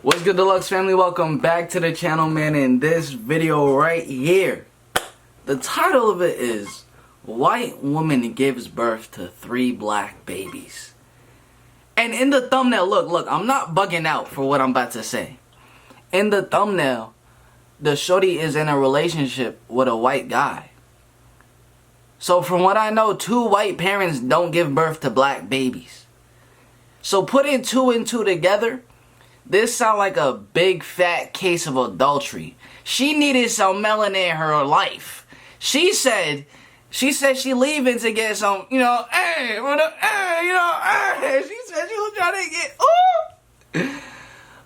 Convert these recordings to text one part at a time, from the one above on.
What's good, Deluxe family? Welcome back to the channel, man. In this video right here, the title of it is White Woman Gives Birth to 3 Black Babies. And in the thumbnail, look, I'm not bugging out for what I'm about to say. In the thumbnail, the shorty is in a relationship with a white guy. So from what I know, 2 white parents don't give birth to black babies. So putting 2 and 2 together, this sound like a big fat case of adultery. She needed some melanin in her life. She said she leaving to get some, hey, she said she was trying to get,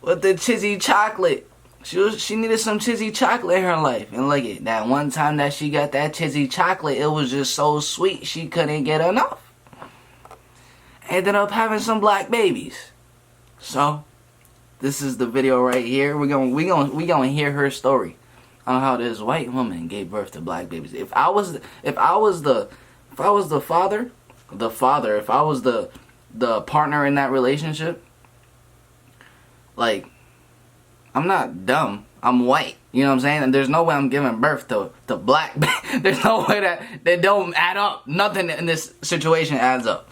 with the chizzy chocolate. She needed some chizzy chocolate in her life. And look at that one time that she got that chizzy chocolate, it was just so sweet she couldn't get enough. Ended up having some black babies. So this is the video right here. We gonna hear her story on how this white woman gave birth to black babies. If I was the father, if I was the partner in that relationship, like, I'm not dumb. I'm white. You know what I'm saying? And there's no way I'm giving birth to black. There's no way that they don't add up. Nothing in this situation adds up.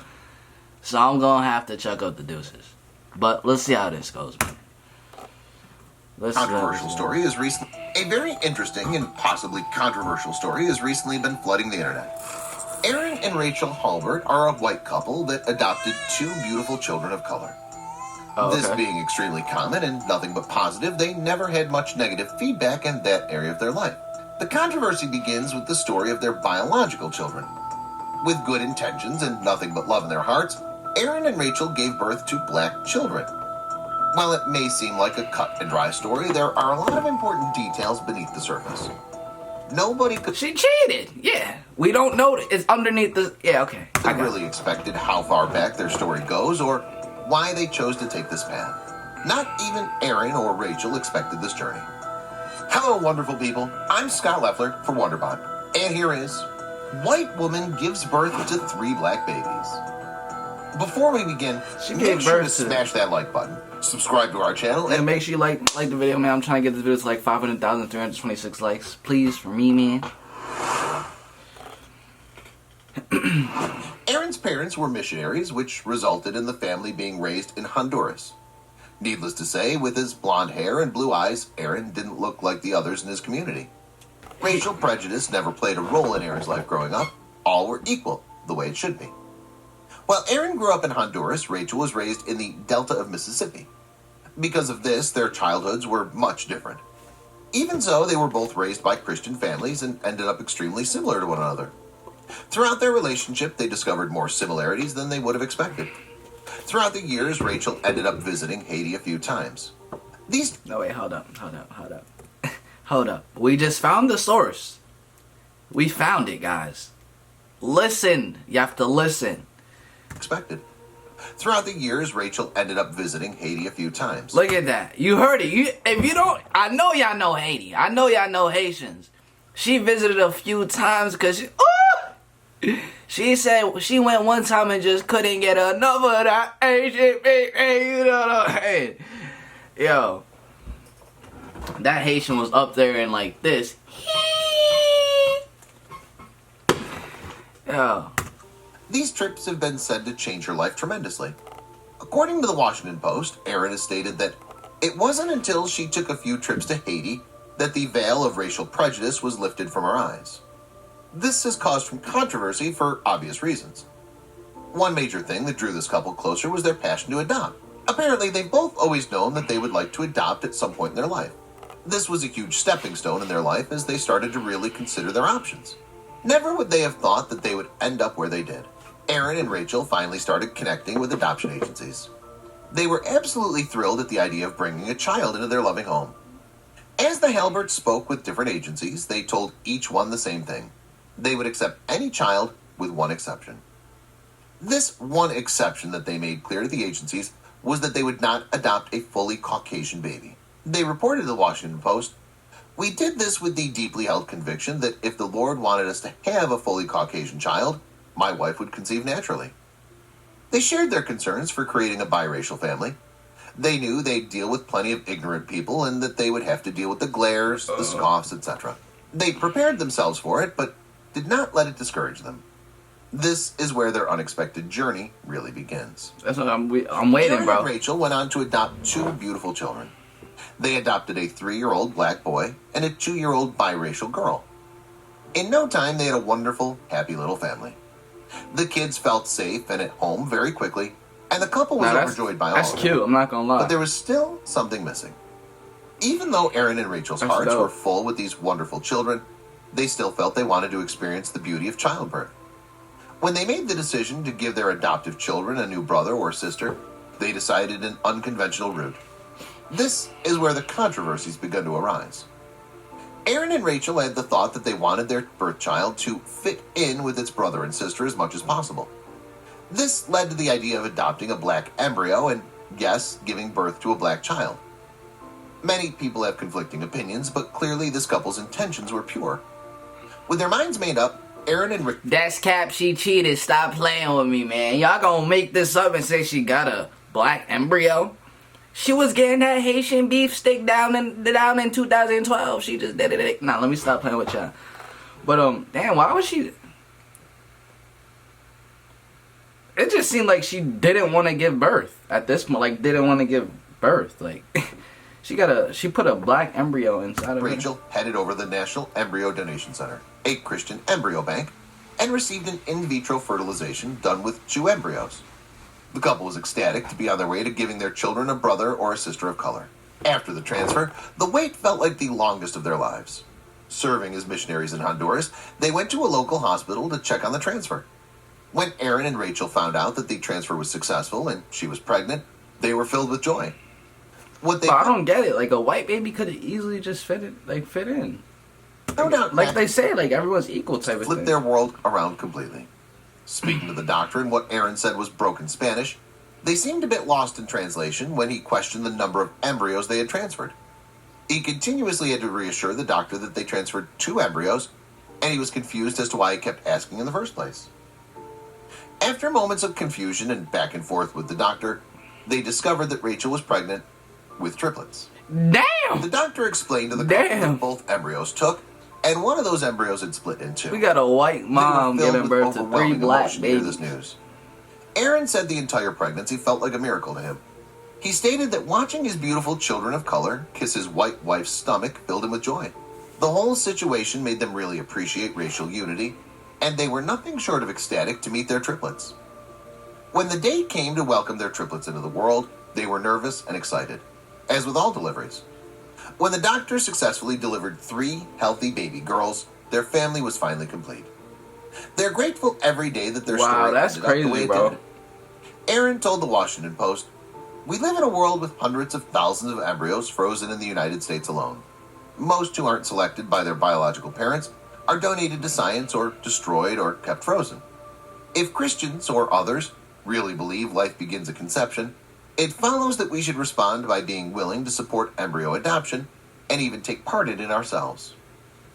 So I'm gonna have to chuck up the deuces. But let's see how this goes, man. Controversial story is recently a very interesting and possibly controversial story has recently been flooding the internet. Aaron and Rachel Halbert are a white couple that adopted 2 beautiful children of color. This being extremely common and nothing but positive, they never had much negative feedback in that area of their life. The controversy begins with the story of their biological children. With good intentions and nothing but love in their hearts, Aaron and Rachel gave birth to black children. While it may seem like a cut and dry story, there are a lot of important details beneath the surface. Nobody could... She cheated! Yeah. We don't know. It's underneath the... Yeah, okay. I really expected how far back their story goes or why they chose to take this path. Not even Aaron or Rachel expected this journey. Hello, wonderful people. I'm Scott Leffler for Wonderbot. And here is... White Woman Gives Birth to 3 Black Babies. Before we begin, make sure to smash that like button. Subscribe to our channel and make sure you like the video, man. I'm trying to get this video to like 500,326 likes. Please, for me, man. Aaron's parents were missionaries, which resulted in the family being raised in Honduras. Needless to say, with his blonde hair and blue eyes, Aaron didn't look like the others in his community. Racial prejudice never played a role in Aaron's life growing up. All were equal, the way it should be. While Aaron grew up in Honduras, Rachel was raised in the Delta of Mississippi. Because of this, their childhoods were much different. Even so, they were both raised by Christian families and ended up extremely similar to one another. Throughout their relationship, they discovered more similarities than they would have expected. Throughout the years, Rachel ended up visiting Haiti a few times. No, wait, hold up. Hold up. We just found the source. We found it, guys. Listen. You have to listen. Expected. Throughout the years, Rachel ended up visiting Haiti a few times. Look at that. You heard it. If you don't, I know y'all know Haiti. I know y'all know Haitians. She visited a few times because she said she went one time and just couldn't get enough of that Asian baby. You know what I'm saying? Yo. That Haitian was up there and like this. Yo. These trips have been said to change her life tremendously. According to the Washington Post, Aaron has stated that it wasn't until she took a few trips to Haiti that the veil of racial prejudice was lifted from her eyes. This has caused some controversy for obvious reasons. One major thing that drew this couple closer was their passion to adopt. Apparently, they've both always known that they would like to adopt at some point in their life. This was a huge stepping stone in their life as they started to really consider their options. Never would they have thought that they would end up where they did. Aaron and Rachel finally started connecting with adoption agencies. They were absolutely thrilled at the idea of bringing a child into their loving home. As the Halberts spoke with different agencies, they told each one the same thing. They would accept any child with one exception. This one exception that they made clear to the agencies was that they would not adopt a fully Caucasian baby. They reported to the Washington Post, "We did this with the deeply held conviction that if the Lord wanted us to have a fully Caucasian child, my wife would conceive naturally." They shared their concerns for creating a biracial family. They knew they'd deal with plenty of ignorant people and that they would have to deal with the glares, the scoffs, etc. They prepared themselves for it, but did not let it discourage them. This is where their unexpected journey really begins. That's what I'm waiting, Aaron bro. and Rachel went on to adopt two beautiful children. They adopted a 3-year-old black boy and a 2-year-old biracial girl. In no time, they had a wonderful, happy little family. The kids felt safe and at home very quickly, and the couple was overjoyed by all That's of it. cute, I'm not gonna lie. But there was still something missing. Even though Aaron and Rachel's That's hearts dope. were full with these wonderful children, they still felt they wanted to experience the beauty of childbirth. When they made the decision to give their adoptive children a new brother or sister, they decided an unconventional route. This is where the controversies began to arise. Aaron and Rachel had the thought that they wanted their birth child to fit in with its brother and sister as much as possible. This led to the idea of adopting a black embryo and, yes, giving birth to a black child. Many people have conflicting opinions, but clearly this couple's intentions were pure. With their minds made up, Aaron and Rachel... That's cap, she cheated. Stop playing with me, man. Y'all gonna make this up and say she got a black embryo? She was getting that Haitian beef stick down in 2012. She just did it. Nah, let me stop playing with y'all. But damn, why was she? It just seemed like she didn't want to give birth at this point. Like didn't want to give birth. Like she put a black embryo inside of her. Rachel headed over to the National Embryo Donation Center, a Christian embryo bank, and received an in vitro fertilization done with 2 embryos. The couple was ecstatic to be on their way to giving their children a brother or a sister of color. After the transfer, the wait felt like the longest of their lives. Serving as missionaries in Honduras, they went to a local hospital to check on the transfer. When Aaron and Rachel found out that the transfer was successful and she was pregnant, they were filled with joy. But I don't get it. Like a white baby could have easily just fit in. No doubt, Like they say, like everyone's equal type of flipped thing. their world around completely. Speaking to the doctor in what Aaron said was broken Spanish, they seemed a bit lost in translation when he questioned the number of embryos they had transferred. He continuously had to reassure the doctor that they transferred 2 embryos, and he was confused as to why he kept asking in the first place. After moments of confusion and back and forth with the doctor, they discovered that Rachel was pregnant with triplets. Damn! The doctor explained to the couple Damn. that both embryos took, and one of those embryos had split in 2. We got a white mom They were giving filled birth with to 3 overwhelming black emotion to hear babies. this news. Aaron said the entire pregnancy felt like a miracle to him. He stated that watching his beautiful children of color kiss his white wife's stomach filled him with joy. The whole situation made them really appreciate racial unity, and they were nothing short of ecstatic to meet their triplets. When the day came to welcome their triplets into the world, they were nervous and excited, as with all deliveries. When the doctor successfully delivered 3 healthy baby girls, their family was finally complete. They're grateful every day that their Wow, story that's ended up the way crazy, it bro. did. Aaron told the Washington Post, "We live in a world with hundreds of thousands of embryos frozen in the United States alone. Most who aren't selected by their biological parents are donated to science or destroyed or kept frozen. If Christians or others really believe life begins at conception, it follows that we should respond by being willing to support embryo adoption and even take part in it ourselves."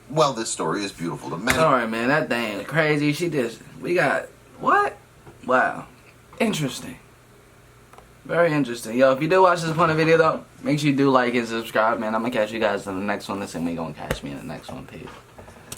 Well, this story is beautiful to many. Alright, man, that thing is crazy. We got, what? Wow. Interesting. Very interesting. Yo, if you do watch this point of video, though, make sure you do like and subscribe, man. I'm going to catch you guys in the next one. This ain't me going to catch me in the next one. Peace.